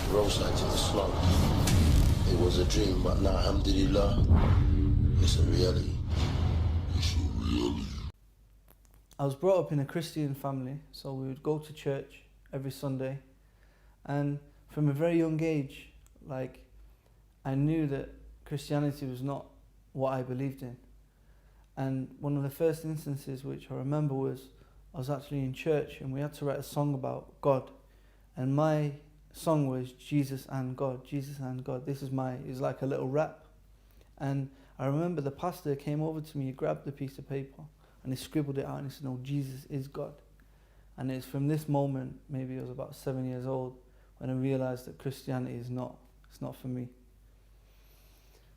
roadside to the slum. It was a dream, but now, alhamdulillah, it's a reality. It's a reality. I was brought up in a Christian family, so we would go to church every Sunday, and from a very young age, I knew that Christianity was not what I believed in. And one of the first instances which I remember was I was actually in church and we had to write a song about God, and my song was Jesus and God, Jesus and God. It was like a little rap. And I remember the pastor came over to me, he grabbed a piece of paper and he scribbled it out and he said, "No, Jesus is God." And it's from this moment, maybe I was about 7 years old, when I realised that Christianity it's not for me.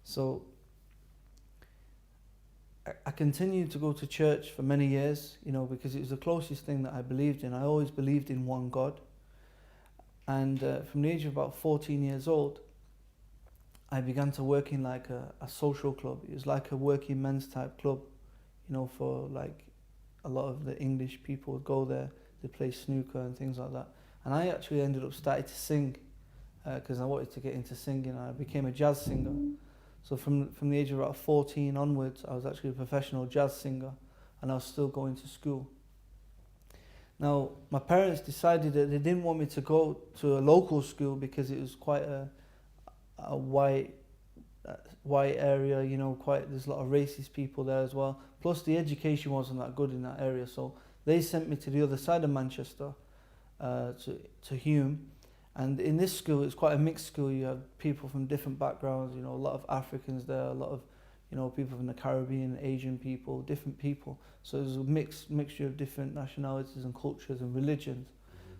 So I continued to go to church for many years, because it was the closest thing that I believed in. I always believed in one God. And from the age of about 14 years old, I began to work in like a social club. It was like a working men's type club, for like a lot of the English people would go there, they play snooker and things like that. And I actually ended up starting to sing because I wanted to get into singing. I became a jazz singer. So from the age of about 14 onwards, I was actually a professional jazz singer, and I was still going to school. Now, my parents decided that they didn't want me to go to a local school because it was quite a white area, there's a lot of racist people there as well. Plus the education wasn't that good in that area, so they sent me to the other side of Manchester, to Hume. And in this school, it's quite a mixed school. You have people from different backgrounds, a lot of Africans there, a lot of, people from the Caribbean, Asian people, different people. So it was a mixture of different nationalities and cultures and religions.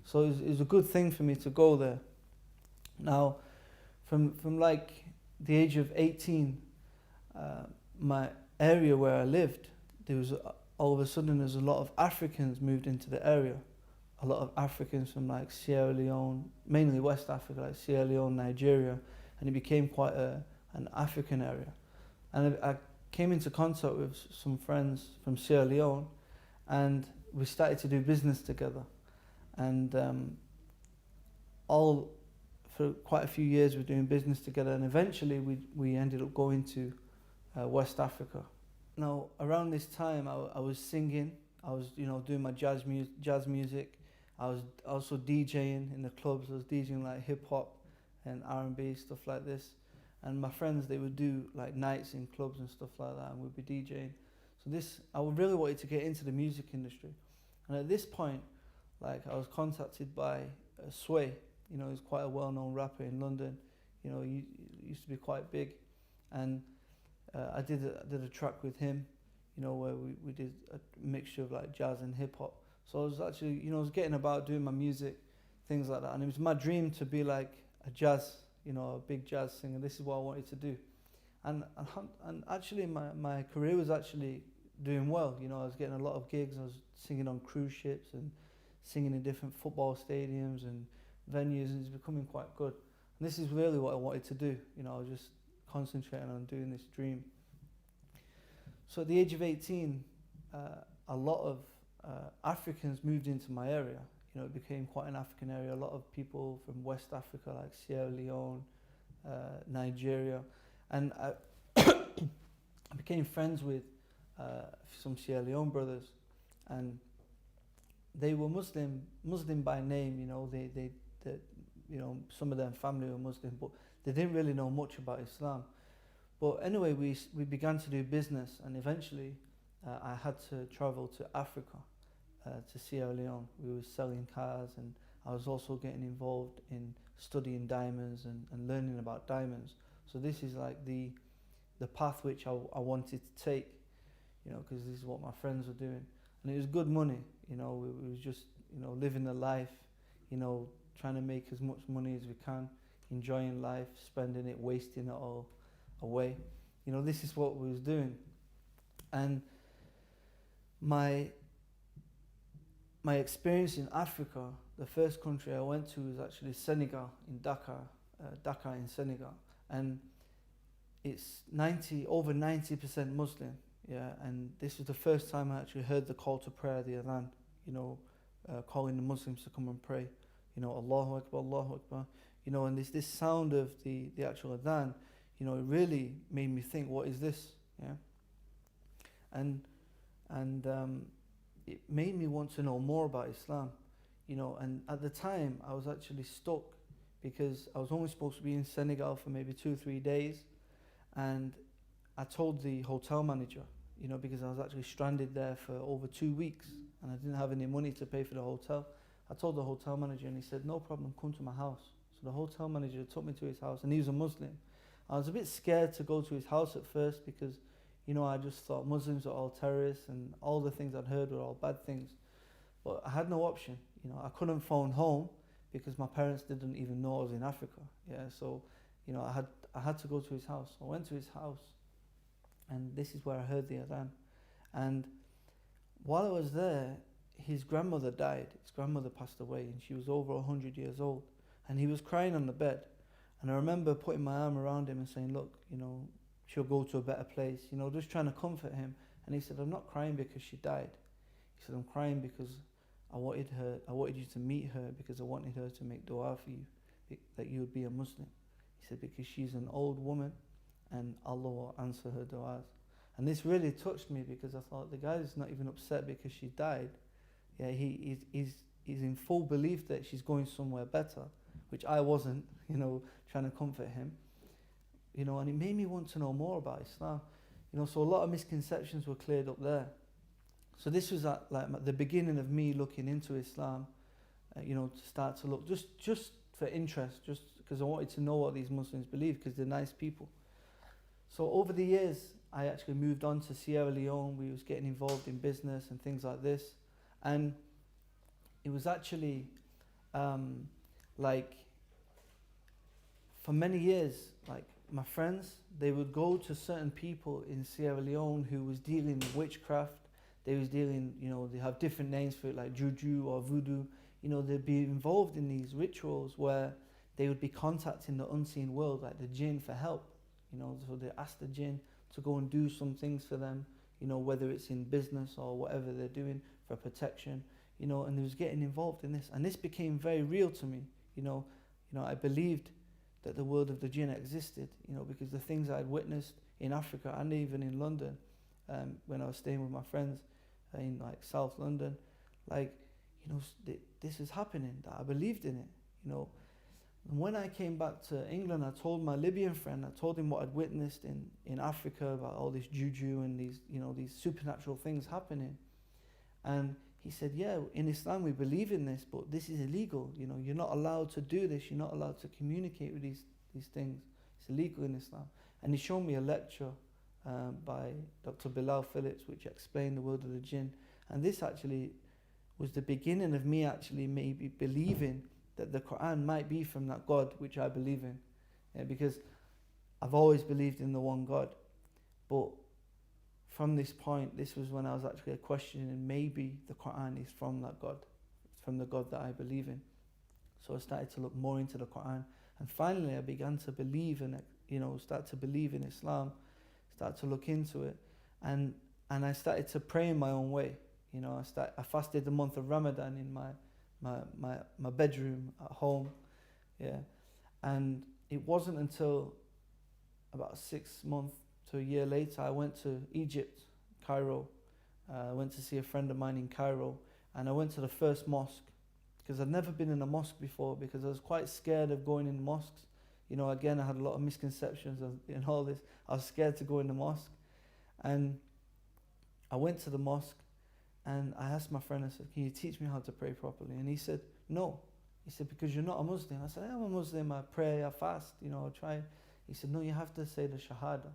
So it was a good thing for me to go there. Now, from like the age of 18, my area where I lived, all of a sudden there's a lot of Africans moved into the area. A lot of Africans from like Sierra Leone, mainly West Africa, like Sierra Leone, Nigeria, and it became quite an African area. And I came into contact with some friends from Sierra Leone, and we started to do business together. And for quite a few years we were doing business together, and eventually we ended up going to West Africa. Now, around this time I was singing, I was doing my jazz music. I was also DJing in the clubs. I was DJing like hip hop and R&B, stuff like this. And my friends, they would do like nights in clubs and stuff like that, and we'd be DJing. So I really wanted to get into the music industry. And at this point, I was contacted by Sway. He's quite a well-known rapper in London. He used to be quite big. And I did a track with him, where we did a mixture of like jazz and hip hop. So I was actually, I was getting about doing my music, things like that. And it was my dream to be like a jazz, a big jazz singer. This is what I wanted to do. And actually my career was actually doing well. I was getting a lot of gigs. I was singing on cruise ships and singing in different football stadiums and venues, and it's becoming quite good. And this is really what I wanted to do. I was just concentrating on doing this dream. So at the age of 18, a lot of Africans moved into my area. It became quite an African area. A lot of people from West Africa, like Sierra Leone, Nigeria. And I became friends with some Sierra Leone brothers, and they were Muslim by name. They some of their family were Muslim, but they didn't really know much about Islam. But anyway, we began to do business, and eventually I had to travel to Africa, to Sierra Leone. We were selling cars, and I was also getting involved in studying diamonds and learning about diamonds. So this is like the path which I wanted to take, because this is what my friends were doing. And it was good money, it was just, living the life, trying to make as much money as we can, enjoying life, spending it, wasting it all away. This is what we was doing. And my experience in Africa, the first country I went to was actually Senegal, in Dakar in Senegal. And it's over 90% Muslim, and this was the first time I actually heard the call to prayer, the adhan, calling the Muslims to come and pray. Allahu Akbar, you know, and this sound of the actual adhan, you know, it really made me think, what is this? Yeah. And it made me want to know more about Islam, you know. And at the time, I was actually stuck because I was only supposed to be in Senegal for maybe 2 or 3 days, and I told the hotel manager, you know, because I was actually stranded there for over 2 weeks and I didn't have any money to pay for the hotel. I told the hotel manager and he said, no problem, come to my house. So the hotel manager took me to his house, and he was a Muslim. I was a bit scared to go to his house at first because, you know, I just thought Muslims are all terrorists and all the things I'd heard were all bad things. But I had no option, you know. I couldn't phone home because my parents didn't even know I was in Africa. Yeah, so, you know, I had to go to his house. I went to his house, and this is where I heard the adhan. And while I was there, his grandmother died. His grandmother passed away, and she was over 100 years old. And he was crying on the bed. And I remember putting my arm around him and saying, look, you know, she'll go to a better place, you know, just trying to comfort him. And he said, I'm not crying because she died. He said, I'm crying because I wanted you to meet her, because I wanted her to make dua for you, that you would be a Muslim. He said, because she's an old woman and Allah will answer her du'as. And this really touched me because I thought, the guy's not even upset because she died. Yeah, he's in full belief that she's going somewhere better, which I wasn't, you know, trying to comfort him. You know, and it made me want to know more about Islam. You know, so a lot of misconceptions were cleared up there. So this was like the beginning of me looking into Islam, you know, to start to look just for interest, just because I wanted to know what these Muslims believe, because they're nice people. So over the years, I actually moved on to Sierra Leone. We was getting involved in business and things like this. And it was actually like, for many years, like my friends, they would go to certain people in Sierra Leone who was dealing with witchcraft. They was dealing, you know, they have different names for it, like juju or voodoo. You know, they'd be involved in these rituals where they would be contacting the unseen world, like the jinn, for help. You know, so they ask the jinn to go and do some things for them, you know, whether it's in business or whatever they're doing for protection, you know, and they was getting involved in this. And this became very real to me, you know, I believed that the world of the jinn existed, you know, because the things I'd witnessed in Africa and even in London, when I was staying with my friends in like South London, like, you know, this is happening, that I believed in it, you know. And when I came back to England, I told my Libyan friend, I told him what I'd witnessed in Africa about all this juju and these, you know, these supernatural things happening. And he said, yeah, in Islam we believe in this, but this is illegal. You know, you're not allowed to do this. You're not allowed to communicate with these things. It's illegal in Islam. And he showed me a lecture by Dr. Bilal Phillips, which explained the world of the jinn. And this actually was the beginning of me actually maybe believing that the Quran might be from that God which I believe in. Yeah, because I've always believed in the one God. But from this point, this was when I was actually questioning maybe the Quran is from that God, from the God that I believe in. So I started to look more into the Quran. And finally I began to believe in it, you know, start to believe in Islam, start to look into it. And I started to pray in my own way. You know, I fasted the month of Ramadan in my bedroom at home, yeah. And it wasn't until about 6 months to a year later, I went to Egypt, Cairo. I went to see a friend of mine in Cairo, and I went to the first mosque, because I'd never been in a mosque before, because I was quite scared of going in mosques. You know, again, I had a lot of misconceptions in all this. I was scared to go in the mosque. And I went to the mosque, and I asked my friend, I said, can you teach me how to pray properly? And he said, no. He said, because you're not a Muslim. I said, I'm a Muslim, I pray, I fast, you know, I try. He said, no, you have to say the Shahada.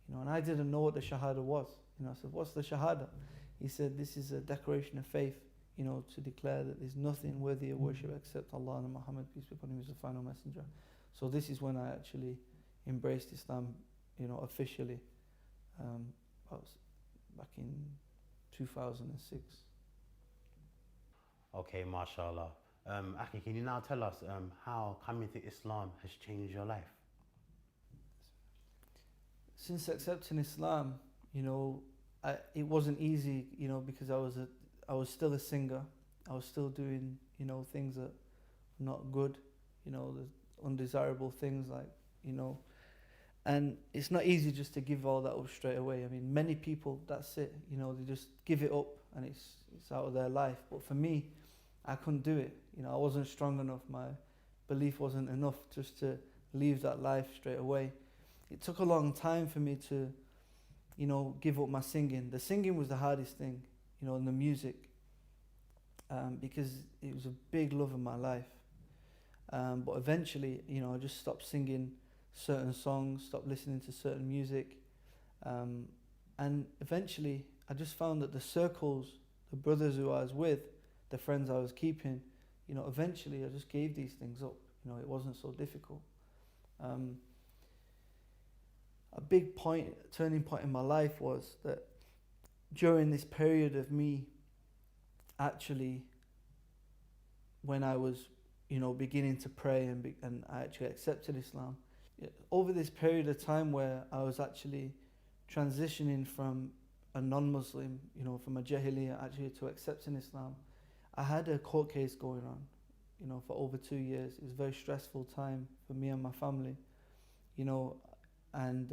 You know, and I didn't know what the Shahada was. You know, I said, what's the Shahada? He said, this is a declaration of faith, you know, to declare that there's nothing worthy of worship except Allah and Muhammad, peace be upon him, is the final messenger. So this is when I actually embraced Islam, you know, officially. I was back in 2006. Okay, mashallah. Aki, can you now tell us how coming to Islam has changed your life? Since accepting Islam, you know, it wasn't easy, you know, because I was still a singer. I was still doing, you know, things that were not good. You know, undesirable things, like, you know. And it's not easy just to give all that up straight away. I mean, many people, that's it, you know, they just give it up and it's out of their life. But for me, I couldn't do it. You know, I wasn't strong enough. My belief wasn't enough just to leave that life straight away. It took a long time for me to, you know, give up my singing. The singing was the hardest thing, you know, and the music, because it was a big love of my life. But eventually, you know, I just stopped singing certain songs, stopped listening to certain music. And eventually, I just found that the circles, the brothers who I was with, the friends I was keeping, you know, eventually I just gave these things up. You know, it wasn't so difficult. A big turning point in my life was that during this period of me actually, when I was, you know, beginning to pray and I actually accepted Islam, over this period of time where I was actually transitioning from a non-Muslim, you know, from a Jahiliyyah actually to accepting Islam, I had a court case going on, you know, for over 2 years. It was a very stressful time for me and my family, you know, and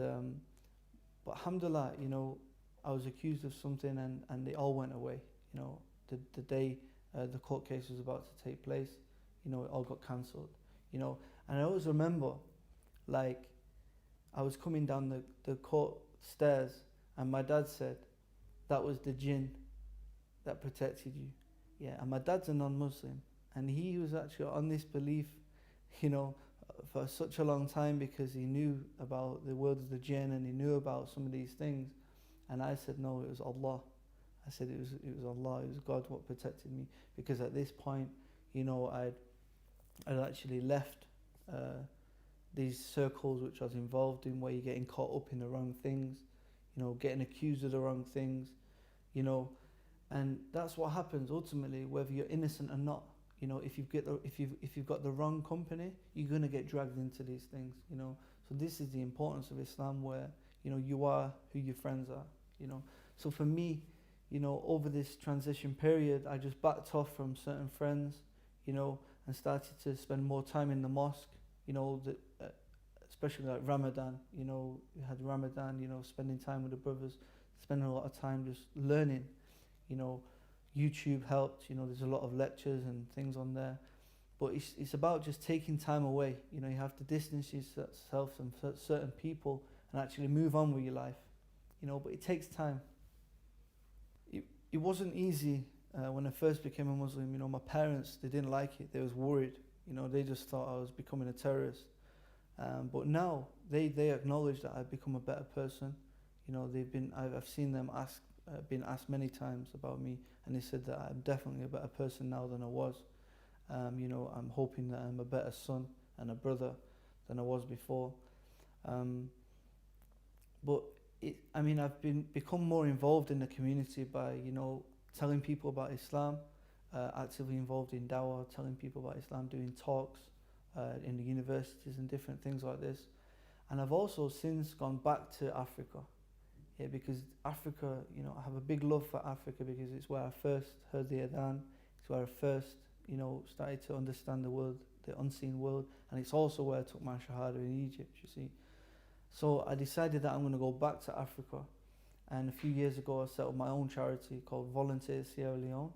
but alhamdulillah, you know, I was accused of something and it all went away. You know, the day the court case was about to take place, you know, it all got cancelled, you know. And I always remember, like, I was coming down the court stairs and my dad said, that was the jinn that protected you. Yeah, and my dad's a non-Muslim and he was actually on this belief, you know, for such a long time because he knew about the world of the jinn and he knew about some of these things. And I said, no, it was Allah. I said it was Allah, it was God what protected me, because at this point, you know, I'd actually left these circles which I was involved in, where you're getting caught up in the wrong things, you know, getting accused of the wrong things, you know, and that's what happens ultimately, whether you're innocent or not. You know, if you've got the wrong company, you're gonna get dragged into these things, you know. So this is the importance of Islam, where, you know, you are who your friends are, you know. So for me, you know, over this transition period, I just backed off from certain friends, you know, and started to spend more time in the mosque, you know, especially like Ramadan, you know, we had Ramadan, you know, spending time with the brothers, spending a lot of time just learning, you know. YouTube helped, you know, there's a lot of lectures and things on there, but it's about just taking time away. You know, you have to distance yourself from certain people and actually move on with your life, you know, but it takes time. It wasn't easy when I first became a Muslim. You know, my parents, they didn't like it, they was worried, you know, they just thought I was becoming a terrorist. But now they acknowledge that I've become a better person. You know, I've seen them been asked many times about me, and they said that I'm definitely a better person now than I was. You know, I'm hoping that I'm a better son and a brother than I was before. But I've become more involved in the community by, you know, telling people about Islam, actively involved in dawah, telling people about Islam, doing talks in the universities and different things like this. And I've also since gone back to Africa. Yeah, because Africa, you know, I have a big love for Africa because it's where I first heard the Adhan. It's where I first, you know, started to understand the world, the unseen world, and it's also where I took my Shahada in Egypt, you see. So I decided that I'm going to go back to Africa, and a few years ago I set up my own charity called Volunteers Sierra Leone,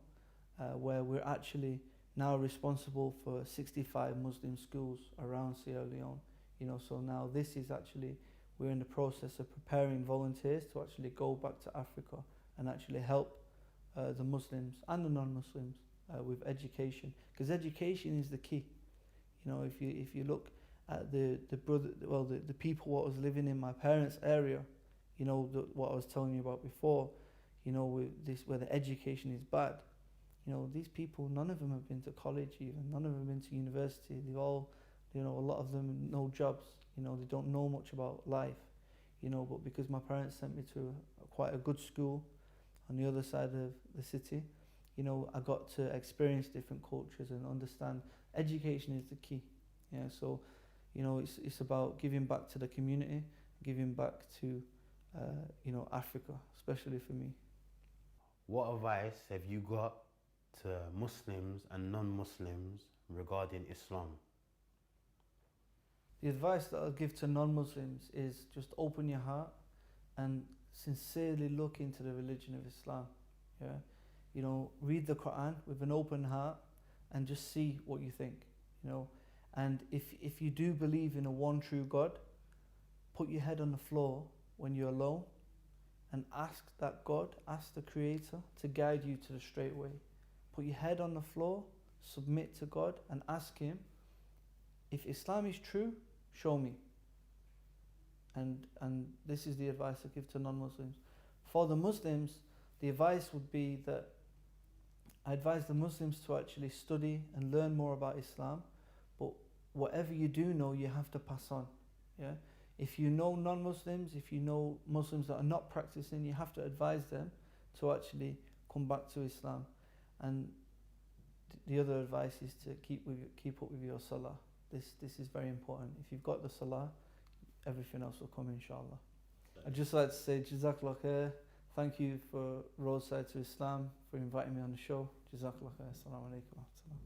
where we're actually now responsible for 65 Muslim schools around Sierra Leone. You know, so now this is actually, we're in the process of preparing volunteers to actually go back to Africa and actually help the Muslims and the non-Muslims with education, because education is the key. You know, if you look at the people what was living in my parents' area, you know, what I was telling you about before, you know, where the education is bad. You know, these people, none of them have been to college even, none of them have been to university. They've all, you know, a lot of them no jobs. You know, they don't know much about life, you know, but because my parents sent me to quite a good school on the other side of the city, you know, I got to experience different cultures and understand education is the key. Yeah, so, you know, it's about giving back to the community, giving back to, you know, Africa, especially for me. What advice have you got to Muslims and non-Muslims regarding Islam? The advice that I'll give to non-Muslims is just open your heart and sincerely look into the religion of Islam. Yeah, you know, read the Quran with an open heart and just see what you think. You know, and if you do believe in a one true God, put your head on the floor when you're alone and ask that God, ask the Creator to guide you to the straight way. Put your head on the floor, submit to God and ask Him, if Islam is true, show me. And this is the advice I give to non-Muslims. For the Muslims, the advice would be that I advise the Muslims to actually study and learn more about Islam, but whatever you do know, you have to pass on. Yeah? If you know non-Muslims, if you know Muslims that are not practicing, you have to advise them to actually come back to Islam. And the other advice is to keep up with your salah. This is very important. If you've got the salah, everything else will come, inshallah. I'd just like to say Jazakallah khair. Thank you for Roadside to Islam for inviting me on the show. Jazakallah khair. Assalamu alaikum.